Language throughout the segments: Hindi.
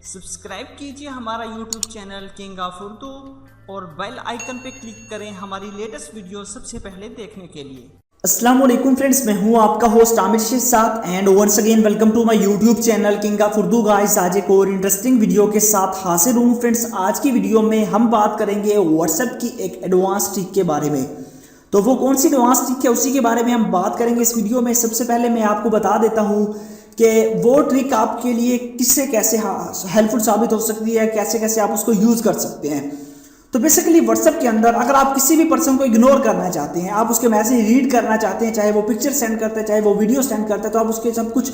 सब्सक्राइब कीजिए हमारा YouTube channel king of Urdu और बेल आइकन पे क्लिक करें हमारी लेटेस्ट वीडियो सबसे पहले देखने के लिए। अस्सलाम वालेकुम फ्रेंड्स, मैं हूं आपका होस्ट आमिर शेख साथ and once again welcome to my YouTube channel king of Urdu. Guys, आज एक और इंटरेस्टिंग वीडियो के साथ हाजिर हूं फ्रेंड्स। आज की वीडियो में हम बात करेंगे व्हाट्सएप की एक एडवांस ट्रिक के बारे में। तो वो कौन सी एडवांस ट्रिक है उसी के बारे में हम बात करेंगे इस वीडियो में। सबसे पहले मैं आपको बता देता हूं कि वो ट्रिक आपके लिए किससे कैसे हेल्पफुल साबित हो सकती है, कैसे कैसे आप उसको यूज़ कर सकते हैं। तो बेसिकली व्हाट्सएप के अंदर अगर आप किसी भी पर्सन को इग्नोर करना चाहते हैं, आप उसके मैसेज रीड करना चाहते हैं, चाहे वो पिक्चर सेंड करते हैं चाहे वो वीडियो सेंड करते हैं, तो आप उसके सब कुछ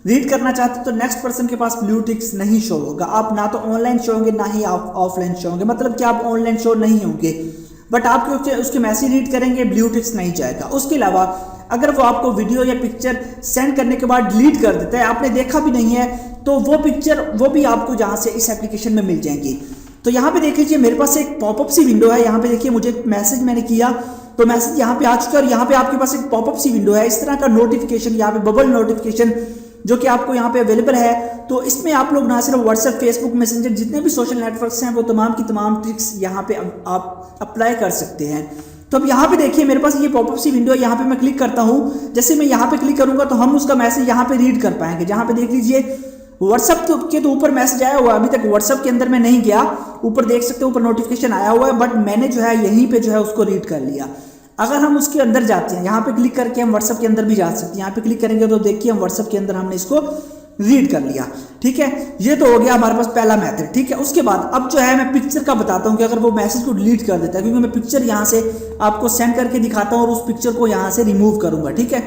रीड करना चाहते हैं, तो नेक्स्ट पर्सन के पास ब्लू टिक्स नहीं शो होगा। आप ना तो ऑनलाइन शो होंगे ना ही आप ऑफलाइन शो होंगे, मतलब कि आप ऑनलाइन शो नहीं होंगे, बट आप उसके मैसेज रीड करेंगे, ब्लू टिक्स नहीं जाएगा। उसके अलावा अगर वो आपको वीडियो या पिक्चर सेंड करने के बाद डिलीट कर देता है, आपने देखा भी नहीं है, तो वो पिक्चर वो भी आपको जहाँ से इस एप्लीकेशन में मिल जाएंगी। तो यहाँ पे देख लीजिए, मेरे पास एक पॉपअप सी विंडो है। यहाँ पे देखिए, मुझे मैसेज मैंने किया तो मैसेज यहाँ पे आ चुका है और यहाँ पे आपके पास एक पॉपअप सी विंडो है। इस तरह का नोटिफिकेशन, यहाँ पे बबल नोटिफिकेशन जो कि आपको यहाँ पे अवेलेबल है। तो इसमें आप लोग ना सिर्फ व्हाट्सएप, फेसबुक, मैसेंजर, जितने भी सोशल नेटवर्क्स हैं वो तमाम की तमाम ट्रिक्स यहाँ पे आप अप्लाई कर सकते हैं। तो अब यहाँ पे देखिए, मेरे पास ये पॉपअप सी विंडो है। यहाँ पे मैं क्लिक करता हूँ, जैसे मैं यहाँ पे क्लिक करूँगा तो हम उसका मैसेज यहाँ पे रीड कर पाएंगे। जहाँ पे देख लीजिए, व्हाट्सएप के तो ऊपर मैसेज आया हुआ है। अभी तक व्हाट्सएप के अंदर मैं नहीं गया, ऊपर देख सकते हो ऊपर नोटिफिकेशन आया हुआ है, बट मैंने जो है यहीं पे जो है उसको रीड कर लिया। अगर हम उसके अंदर जाते हैं, यहाँ पे क्लिक करके हम व्हाट्सएप के अंदर भी जा सकते हैं। यहाँ पे क्लिक करेंगे तो देखिए, हम व्हाट्सएप के अंदर हमने इसको रीड कर लिया। ठीक है, ये तो हो गया हमारे पास पहला मेथड। ठीक है, उसके बाद अब जो है मैं पिक्चर का बताता हूँ कि अगर वो मैसेज को डिलीट कर देता है, क्योंकि मैं पिक्चर यहाँ से आपको सेंड करके दिखाता हूँ और उस पिक्चर को यहाँ से रिमूव करूँगा। ठीक है,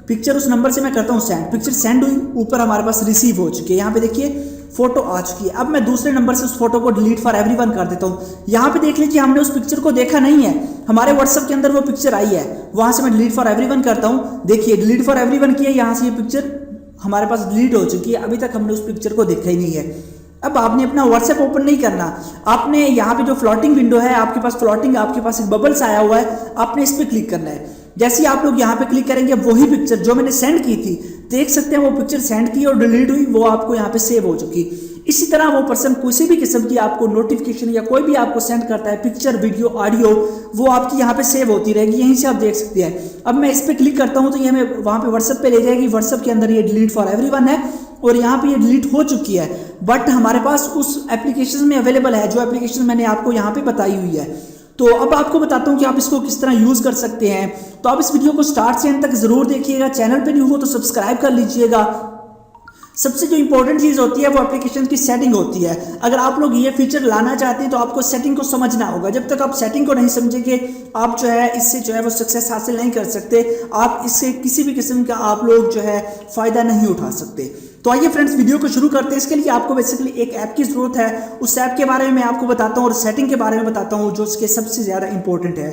पिक्चर उस नंबर से मैं करता हूँ सेंड, पिक्चर सेंड हुई, ऊपर हमारे पास रिसीव हो चुकी है। यहाँ पे देखिए फोटो आ चुकी है। अब मैं दूसरे नंबर से उस फोटो को डिलीट फॉर एवरीवन कर देता हूँ। यहाँ पे देख लीजिए, हमने उस पिक्चर को देखा नहीं है, हमारे व्हाट्सएप के अंदर वो पिक्चर आई है, वहां से मैं डिलीट फॉर एवरीवन करता हूँ। देखिए, डिलीट फॉर एवरीवन किया, यहाँ से ये पिक्चर हमारे पास डिलीट हो चुकी है। अभी तक हमने उस पिक्चर को देखा ही नहीं है। अब आपने अपना व्हाट्सएप ओपन नहीं करना, आपने यहाँ पे जो फ्लोटिंग विंडो है आपके पास, फ्लोटिंग आपके पास एक बबल्स आया हुआ है, आपने इस पर क्लिक करना है। जैसे ही आप लोग यहाँ पे क्लिक करेंगे, वही पिक्चर जो मैंने सेंड की थी, देख सकते हैं वो पिक्चर सेंड की और डिलीट हुई, वो आपको यहाँ पे सेव हो चुकी। इसी तरह वो पर्सन किसी भी किस्म की आपको नोटिफिकेशन या कोई भी आपको सेंड करता है, पिक्चर, वीडियो, ऑडियो, वो आपकी यहाँ पे सेव होती रहेगी, यहीं से आप देख सकते हैं। अब मैं इस पर क्लिक करता हूँ तो ये हमें वहाँ पे व्हाट्सएप पे ले जाएगी। व्हाट्सएप के अंदर ये डिलीट फॉर एवरीवन है और यहाँ पे ये डिलीट हो चुकी है, बट हमारे पास उस एप्लीकेशन में अवेलेबल है जो एप्लीकेशन मैंने आपको यहाँ पे बताई हुई है। तो अब आपको बताता हूँ कि आप इसको किस तरह यूज़ कर सकते हैं। तो आप इस वीडियो को स्टार्ट से एंड तक ज़रूर देखिएगा। चैनल पे न्यू हो तो सब्सक्राइब कर लीजिएगा। सबसे जो इंपॉर्टेंट चीज़ होती है वो एप्लीकेशन की सेटिंग होती है। अगर आप लोग ये फीचर लाना चाहते हैं तो आपको सेटिंग को समझना होगा। जब तक आप सेटिंग को नहीं समझेंगे, आप जो है इससे जो है वो सक्सेस हासिल नहीं कर सकते। आप इससे किसी भी किस्म का आप लोग जो है फ़ायदा नहीं उठा सकते। तो आइए फ्रेंड्स, वीडियो को शुरू करते हैं। इसके लिए आपको बेसिकली एक ऐप की ज़रूरत है। उस ऐप के बारे में मैं आपको बताता हूँ और सेटिंग के बारे में बताता हूँ जो उसके सबसे ज़्यादा इंपॉर्टेंट है।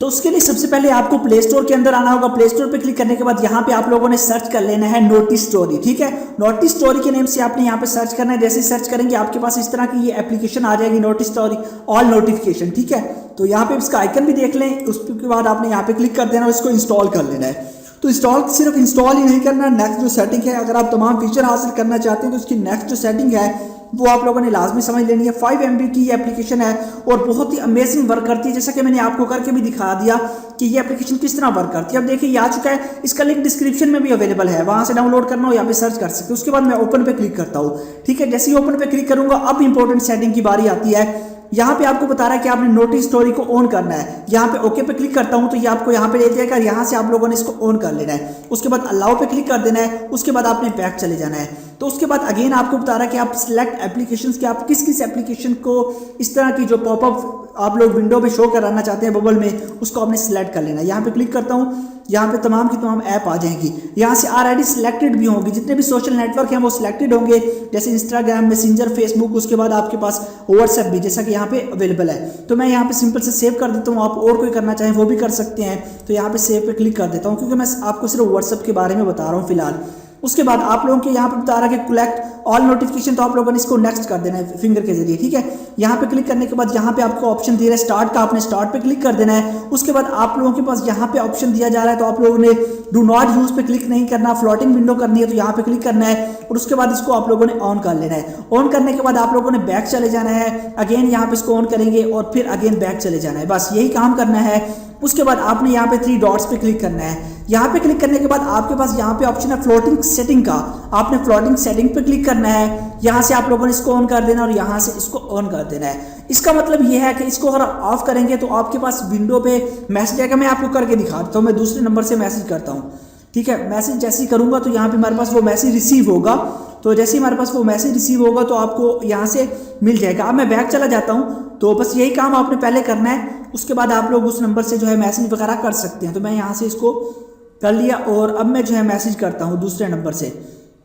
तो उसके लिए सबसे पहले आपको प्ले स्टोर के अंदर आना होगा। प्ले स्टोर पे क्लिक करने के बाद यहाँ पे आप लोगों ने सर्च कर लेना है नोटिस स्टोरी। ठीक है, नोटिस स्टोरी के नेम से आपने यहाँ पे सर्च करना है। जैसे सर्च करेंगे आपके पास इस तरह की ये एप्लीकेशन आ जाएगी, नोटिस स्टोरी ऑल नोटिफिकेशन। ठीक है, तो यहाँ पे इसका आइकन भी देख लें। उसके बाद आपने यहाँ पे क्लिक कर देना और इसको इंस्टॉल कर लेना है। तो इंस्टॉल सिर्फ इंस्टॉल ही नहीं करना, नेक्स्ट जो सेटिंग है, अगर आप तमाम फीचर हासिल करना चाहते हैं तो उसकी नेक्स्ट जो सेटिंग है वो आप लोगों ने लाजमी समझ लेनी है। 5 MB की ये एप्लीकेशन है और बहुत ही अमेजिंग वर्क करती है, जैसा कि मैंने आपको करके भी दिखा दिया कि ये एप्लीकेशन किस तरह वर्क करती है। अब देखिए, ये आ चुका है, इसका लिंक डिस्क्रिप्शन में भी अवेलेबल है, वहां से डाउनलोड करना हो यहाँ पे सर्च कर सकते हो। उसके बाद मैं ओपन पे क्लिक करता हूँ। ठीक है, जैसे ही ओपन पे क्लिक करूंगा, अब इंपॉर्टेंट सेटिंग की बारी आती है। यहाँ पे आपको बता रहा है कि आपने नोटिस स्टोरी को ऑन करना है। यहाँ पे ओके पे क्लिक करता हूँ तो ये आपको यहाँ पे ले जाएगा, यहाँ से आप लोगों ने इसको ऑन कर लेना है। उसके बाद अलाउ पे क्लिक कर देना है। उसके बाद आपने बैक चले जाना है। तो उसके बाद अगेन आपको बता रहा है कि आप सिलेक्ट एप्लीकेशंस के, आप किस किस एप्लीकेशन को इस तरह की जो पॉपअप आप लोग विंडो में शो कराना चाहते हैं बबल में, उसको आपने सिलेक्ट कर लेना है। यहाँ पे क्लिक करता हूँ, यहाँ पे तमाम की तमाम ऐप आ जाएंगी। यहाँ से ऑलरेडी सिलेक्टेड भी होंगी, जितने भी सोशल नेटवर्क हैं वो सिलेक्टेड होंगे, जैसे इंस्टाग्राम, मैसेंजर, फेसबुक। उसके बाद आपके पास व्हाट्सएप भी, जैसा कि यहाँ पे अवेलेबल है। तो मैं यहाँ पे सिंपल से सेव कर देता हूँ। आप और कोई करना चाहें वो भी कर सकते हैं। तो यहाँ पे सेव पे क्लिक कर देता हूँ, क्योंकि मैं आपको सिर्फ व्हाट्सएप के बारे में बता रहा हूँ फिलहाल। उसके बाद आप लोगों के यहाँ पे बता रहा है कि कलेक्ट ऑल नोटिफिकेशन, तो आप लोगों ने इसको नेक्स्ट कर देना है फिंगर के जरिए, ठीक है। यहाँ पे क्लिक करने के बाद यहाँ पे आपको ऑप्शन दिया है स्टार्ट का, आपने स्टार्ट पे क्लिक कर देना है। उसके बाद आप लोगों के पास यहाँ पे ऑप्शन दिया जा रहा है, तो आप लोगों ने डू नॉट यूज पे क्लिक नहीं करना, फ्लोटिंग विंडो करनी है तो यहाँ पे क्लिक करना है और उसके बाद इसको आप लोगों ने ऑन कर लेना है। ऑन करने के बाद आप लोगों ने बैक चले जाना है, अगेन यहाँ पे इसको ऑन करेंगे और फिर अगेन बैक चले जाना है, बस यही काम करना है। उसके बाद आपने यहाँ पे 3 डॉट्स पे क्लिक करना है। यहाँ पे क्लिक करने के बाद आपके पास यहाँ पे ऑप्शन है फ्लोटिंग सेटिंग का, आपने फ्लोटिंग सेटिंग पे क्लिक करना है। यहाँ से आप लोगों ने इसको ऑन कर देना और यहाँ से इसको ऑन कर देना है। इसका मतलब ये है कि इसको अगर ऑफ करेंगे तो आपके पास विंडो पे मैसेज आएगा। मैं आपको करके दिखा देता हूँ, मैं दूसरे नंबर से मैसेज करता हूँ, ठीक है। मैसेज जैसे ही करूँगा तो यहाँ पे हमारे पास वो मैसेज रिसीव होगा, तो जैसे ही हमारे पास वो मैसेज रिसीव होगा तो आपको यहाँ से मिल जाएगा। अब मैं बैक चला जाता हूँ, तो बस यही काम आपने पहले करना है, उसके बाद आप लोग उस नंबर से जो है मैसेज वगैरह कर सकते हैं। तो मैं यहाँ से इसको कर लिया और अब मैं जो है मैसेज करता हूँ दूसरे नंबर से।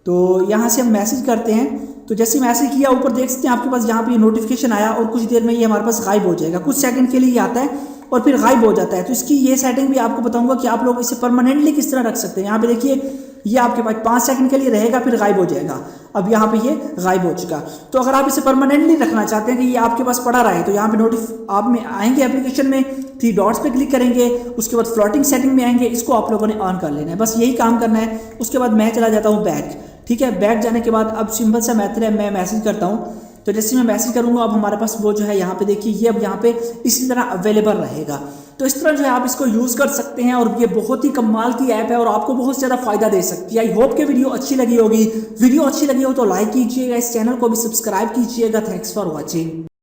तो यहाँ से हम मैसेज करते हैं, तो जैसे मैसेज किया ऊपर देख सकते हैं आपके पास यहाँ पे नोटिफिकेशन आया और कुछ देर में ये हमारे पास गायब हो जाएगा, कुछ सेकंड के लिए ये आता है और फिर गायब हो जाता है। तो इसकी ये सेटिंग भी आपको बताऊंगा कि आप लोग इसे परमानेंटली किस तरह रख सकते हैं। यहाँ पे देखिए ये आपके पास 5 सेकंड के लिए रहेगा फिर गायब हो जाएगा। अब यहाँ पे ये गायब हो चुका। तो अगर आप इसे परमानेंटली रखना चाहते हैं कि ये आपके पास पड़ा रहे, तो यहाँ पे आप में आएंगे एप्लीकेशन में 3 डॉट्स पे क्लिक करेंगे, उसके बाद फ्लोटिंग सेटिंग में आएंगे, इसको आप लोगों ने ऑन कर लेना है, बस यही काम करना है। उसके बाद मैं चला जाता हूँ बैक, ठीक है। बैक जाने के बाद अब सिंपल सा मेथड है, मैं मैसेज करता हूँ। तो जैसे मैं मैसेज करूँगा अब हमारे पास वो जो है यहाँ पे देखिए ये अब यहाँ पे इसी तरह अवेलेबल रहेगा। तो इस तरह जो है आप इसको यूज़ कर सकते हैं और ये बहुत ही कमाल की ऐप है और आपको बहुत ज़्यादा फायदा दे सकती है। आई होप कि वीडियो अच्छी लगी होगी। वीडियो अच्छी लगी हो तो लाइक कीजिएगा, इस चैनल को भी सब्सक्राइब कीजिएगा। Thanks for watching.